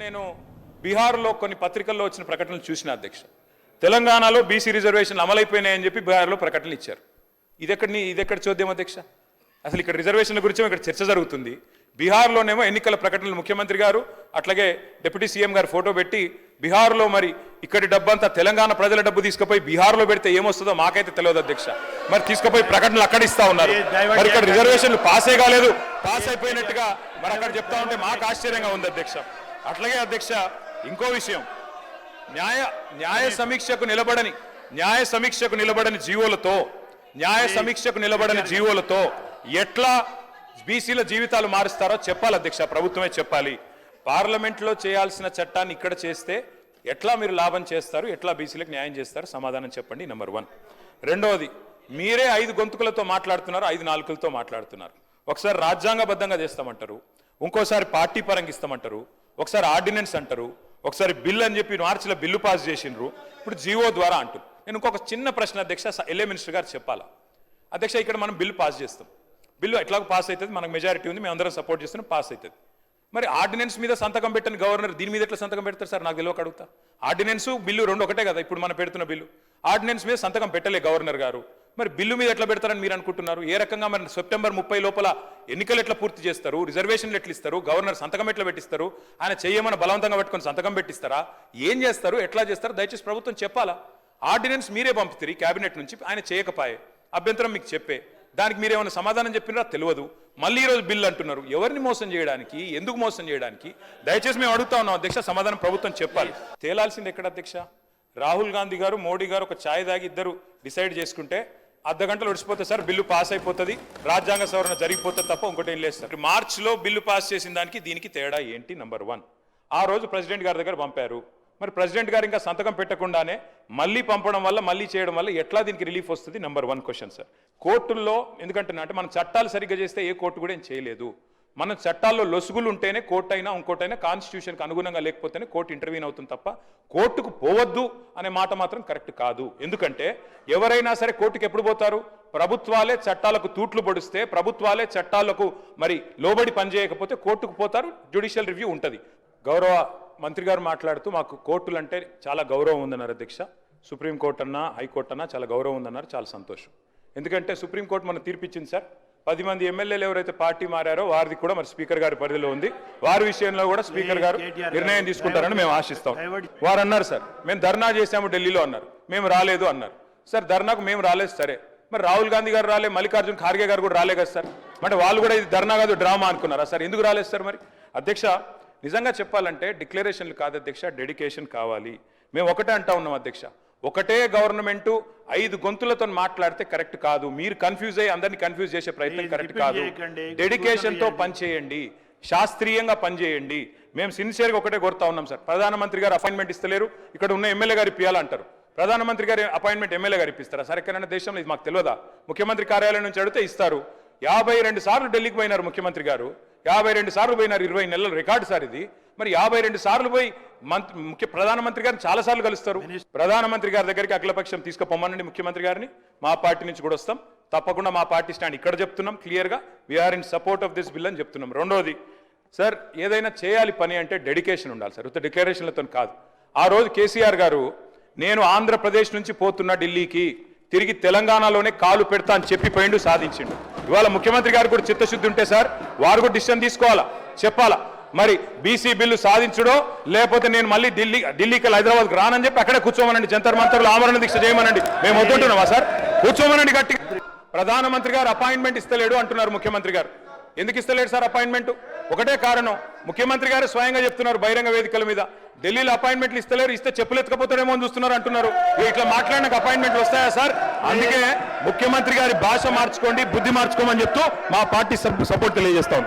నేను బీహార్లో కొన్ని పత్రికల్లో వచ్చిన ప్రకటనలు చూసిన అధ్యక్ష. తెలంగాణలో బీసీ రిజర్వేషన్లు అమలైపోయినాయని చెప్పి బీహార్లో ప్రకటనలు ఇచ్చారు. ఇదెక్కడ చూద్దాం అధ్యక్ష? అసలు ఇక్కడ రిజర్వేషన్ల గురించి ఇక్కడ చర్చ జరుగుతుంది. బీహార్లోనేమో ఎన్నికల ప్రకటనలు ముఖ్యమంత్రి గారు అట్లాగే డిప్యూటీ సీఎం గారు ఫోటో పెట్టి బీహార్లో మరి ఇక్కడి డబ్బంతా తెలంగాణ ప్రజల డబ్బు తీసుకుపోయి బీహార్లో పెడితే ఏమొస్తుందో మాకైతే తెలియదు అధ్యక్ష. మరి తీసుకుపోయి ప్రకటనలు అక్కడ ఇస్తా ఉన్నారు. మరి ఇక్కడ రిజర్వేషన్లు పాసే కాలేదు, పాస్ అయిపోయినట్టుగా మరి అక్కడ చెప్తా ఉంటే మాకు ఆశ్చర్యంగా ఉంది అధ్యక్ష. అట్లాగే అధ్యక్ష ఇంకో విషయం, న్యాయ సమీక్షకు నిలబడని జీవోలతో ఎట్లా బీసీల జీవితాలు మారుస్తారో చెప్పాలి అధ్యక్ష. ప్రభుత్వమే చెప్పాలి. పార్లమెంట్లో చేయాల్సిన చట్టాన్ని ఇక్కడ చేస్తే ఎట్లా మీరు లాభం చేస్తారు, ఎట్లా బీసీలకు న్యాయం చేస్తారు, సమాధానం చెప్పండి. నెంబర్ 1. రెండవది, మీరే 5 గొంతుకులతో మాట్లాడుతున్నారు, 5 నాలుకలతో మాట్లాడుతున్నారు. ఒకసారి రాజ్యాంగబద్ధంగా చేస్తామంటారు, ఇంకోసారి పార్టీ పరంగా ఇస్తామంటారు, ఒకసారి ఆర్డినెన్స్ అంటారు, ఒకసారి బిల్ అని చెప్పి మార్చిలో బిల్లు పాస్ చేసిండ్రు, ఇప్పుడు జీవో ద్వారా అంటారు. నేను ఇంకొక చిన్న ప్రశ్న అధ్యక్ష, ఎల్ఏ మినిస్టర్ గారు చెప్పాలా అధ్యక్ష? ఇక్కడ మనం బిల్లు పాస్ చేస్తాం, బిల్లు ఎట్లాగో పాస్ అవుతుంది, మనకు మెజారిటీ ఉంది, మేము అందరం సపోర్ట్ చేస్తున్నాం, పాస్ అవుతుంది. మరి ఆర్డినెన్స్ మీద సంతకం పెట్టని గవర్నర్ దీని మీద ఎట్లా సంతకం పెడతారు సార్? నాకు తెలియక అడుగుతా. ఆర్డినెన్స్ బిల్లు రెండు ఒకటే కదా ఇప్పుడు మనం పెడుతున్న బిల్లు. ఆర్డినెన్స్ మీద సంతకం పెట్టలే గవర్నర్ గారు, మరి బిల్లు మీద ఎట్లా పెడతారని మీరు అనుకుంటున్నారు? ఏ రకంగా మరి సెప్టెంబర్ 30 లోపల ఎన్నికలు ఎట్లా పూర్తి చేస్తారు, రిజర్వేషన్లు ఎట్లా ఇస్తారు, గవర్నర్ సంతకం ఎట్లా పెట్టిస్తారు, ఆయన చేయమని బలవంతంగా పెట్టుకొని సంతకం పెట్టిస్తారా, ఏం చేస్తారు, ఎట్లా చేస్తారు? దయచేసి ప్రభుత్వం చెప్పాలా. ఆర్డినెన్స్ మీరే పంపుతారు క్యాబినెట్ నుంచి, ఆయన చేయకపోయే అభ్యంతరం మీకు చెప్పే, దానికి మీరేమైనా సమాధానం చెప్పినారా తెలియదు. మళ్ళీ ఈరోజు బిల్లు అంటున్నారు. ఎవరిని మోసం చేయడానికి, ఎందుకు మోసం చేయడానికి? దయచేసి మేము అడుగుతా ఉన్నాం అధ్యక్ష, సమాధానం ప్రభుత్వం చెప్పాలి. తేలాల్సింది ఎక్కడ అధ్యక్ష? రాహుల్ గాంధీ గారు, మోడీ గారు ఒక ఛాయ్ దాగి ఇద్దరు డిసైడ్ చేసుకుంటే అర్ధ గంటలు ఒడిచిపోతే సార్ బిల్లు పాస్ అయిపోతుంది, రాజ్యాంగ సవరణ జరిగిపోతుంది తప్ప ఇంకోటి ఏం లేదు సార్. మార్చిలో బిల్లు పాస్ చేసిన దానికి దీనికి తేడా ఏంటి? నెంబర్ 1, ఆ రోజు ప్రెసిడెంట్ గారి దగ్గర పంపారు. మరి ప్రెసిడెంట్ గారు ఇంకా సంతకం పెట్టకుండానే మళ్ళీ పంపడం వల్ల, మళ్ళీ చేయడం వల్ల ఎట్లా దీనికి రిలీఫ్ వస్తుంది? Number 1 question sir. కోర్టుల్లో ఎందుకంటే అంటే మనం చట్టాలు సరిగ్గా చేస్తే ఏ కోర్టు కూడా ఏం చేయలేదు. మన చట్టాల్లో లొసుగులు ఉంటేనే కోర్టు అయినా ఇంకోటైనా కాన్స్టిట్యూషన్కి అనుగుణంగా లేకపోతేనే కోర్టు ఇంటర్వ్యూన్ అవుతుంది తప్ప కోర్టుకు పోవద్దు అనే మాట మాత్రం కరెక్ట్ కాదు. ఎందుకంటే ఎవరైనా సరే కోర్టుకు ఎప్పుడు పోతారు? ప్రభుత్వాలే చట్టాలకు తూట్లు పొడిస్తే, ప్రభుత్వాలే చట్టాలకు మరి లోబడి పనిచేయకపోతే కోర్టుకు పోతారు, జ్యుడిషియల్ రివ్యూ ఉంటుంది. గౌరవ మంత్రి గారు మాట్లాడుతూ మాకు కోర్టులు అంటే చాలా గౌరవం ఉందన్నారు అధ్యక్ష. సుప్రీంకోర్టు అన్నా హైకోర్టు అన్నా చాలా గౌరవం ఉందన్నారు, చాలా సంతోషం. ఎందుకంటే సుప్రీంకోర్టు మనం తీర్పిచ్చింది సార్, 10 మంది ఎమ్మెల్యేలు ఎవరైతే పార్టీ మారారో వారిది కూడా మరి స్పీకర్ గారి పరిధిలో ఉంది. వారి విషయంలో కూడా స్పీకర్ గారు నిర్ణయం తీసుకుంటారని మేము ఆశిస్తాం. వారు అన్నారు సార్ మేము ధర్నా చేశాము ఢిల్లీలో అన్నారు, మేము రాలేదు అన్నారు. సార్ ధర్నాకు మేము రాలేదు సరే, మరి రాహుల్ గాంధీ గారు రాలే, మల్లికార్జున్ ఖార్గే గారు కూడా రాలే కదా సార్. అంటే వాళ్ళు కూడా ఇది ధర్నా కాదు డ్రామా అనుకున్నారా సార్? ఎందుకు రాలేదు సార్? మరి అధ్యక్ష నిజంగా చెప్పాలంటే డిక్లరేషన్లు కాదు అధ్యక్ష, డెడికేషన్ కావాలి. మేము ఒకటే అంటా ఉన్నాం అధ్యక్ష, ఒకటే గవర్నమెంటు 5 గొంతులతో మాట్లాడితే కరెక్ట్ కాదు. మీరు కన్ఫ్యూజ్ అయ్యి అందరినీ కన్ఫ్యూజ్ చేసే ప్రయత్నం కరెక్ట్ కాదు. డెడికేషన్తో పనిచేయండి, శాస్త్రీయంగా పనిచేయండి. మేము సిన్సియర్గా ఒకటే కోరుతా ఉన్నాం సార్. ప్రధానమంత్రి గారు అపాయింట్మెంట్ ఇస్తలేరు, ఇక్కడ ఉన్న ఎమ్మెల్యే గారు ఇప్పియాలంటారు. ప్రధానమంత్రి గారి అపాయింట్మెంట్ ఎమ్మెల్యే గారు ఇప్పిస్తారా సార్? ఎక్కడైనా దేశంలో ఇది మాకు తెలియదా? ముఖ్యమంత్రి కార్యాలయం నుంచి అడిగితే ఇస్తారు. 52 సార్లు ఢిల్లీకి పోయినారు ముఖ్యమంత్రి గారు, 52 సార్లు పోయినారు, 20 నెలల రికార్డు సార్ ఇది. మరి 52 సార్లు పోయి ప్రధానమంత్రి గారిని చాలా సార్లు కలుస్తారు. ప్రధానమంత్రి గారి దగ్గరికి అఖిలపక్షం తీసుకుపోమనండి ముఖ్యమంత్రి గారిని, మా పార్టీ నుంచి కూడా వస్తాం తప్పకుండా. మా పార్టీ స్టాండ్ ఇక్కడ చెప్తున్నాం క్లియర్గా, we are in support of this bill అని చెప్తున్నాం. రెండోది సార్, ఏదైనా చేయాలి పని అంటే డెడికేషన్ ఉండాలి సార్, ఉత్త డిక్లరేషన్లతో కాదు. ఆ రోజు కేసీఆర్ గారు నేను ఆంధ్రప్రదేశ్ నుంచి పోతున్నా ఢిల్లీకి, తిరిగి తెలంగాణలోనే కాలు పెడతా అని చెప్పి పోయిండు, సాధించిండు. ఇవాళ ముఖ్యమంత్రి గారు కూడా చిత్తశుద్ధి ఉంటే సార్ వారు కూడా డిసిషన్ తీసుకోవాలా, చెప్పాలా. మరి బీసీ బిల్లు సాధించడో లేకపోతే నేను మళ్ళీ ఢిల్లీకి హైదరాబాద్కి రానని చెప్పి అక్కడే కూర్చోమనండి, జంతర్ మంతర్లు ఆమరణ దీక్ష చేయమనండి. మేము వద్దుంటున్నామా సార్? కూర్చోమనండి గట్టి. ప్రధానమంత్రి గారు అపాయింట్మెంట్ ఇస్తలేడు అంటున్నారు ముఖ్యమంత్రి గారు. ఎందుకు ఇస్తలేడు సార్ అపాయింట్మెంట్? ఒకటే కారణం, ముఖ్యమంత్రి గారు స్వయంగా చెప్తున్నారు బహిరంగ వేదికల మీద, ఢిల్లీలో అపాయింట్మెంట్లు ఇస్తలేరు, ఇస్తే చెప్పులు ఎత్తుకపోతారేమో అని చూస్తున్నారు అంటున్నారు. ఇట్లా మాట్లాడినాక అపాయింట్మెంట్ వస్తాయా సార్? అందుకే ముఖ్యమంత్రి గారి భాష మార్చుకోండి, బుద్ధి మార్చుకోమని చెప్తూ మా పార్టీ సపోర్ట్ తెలియజేస్తాం.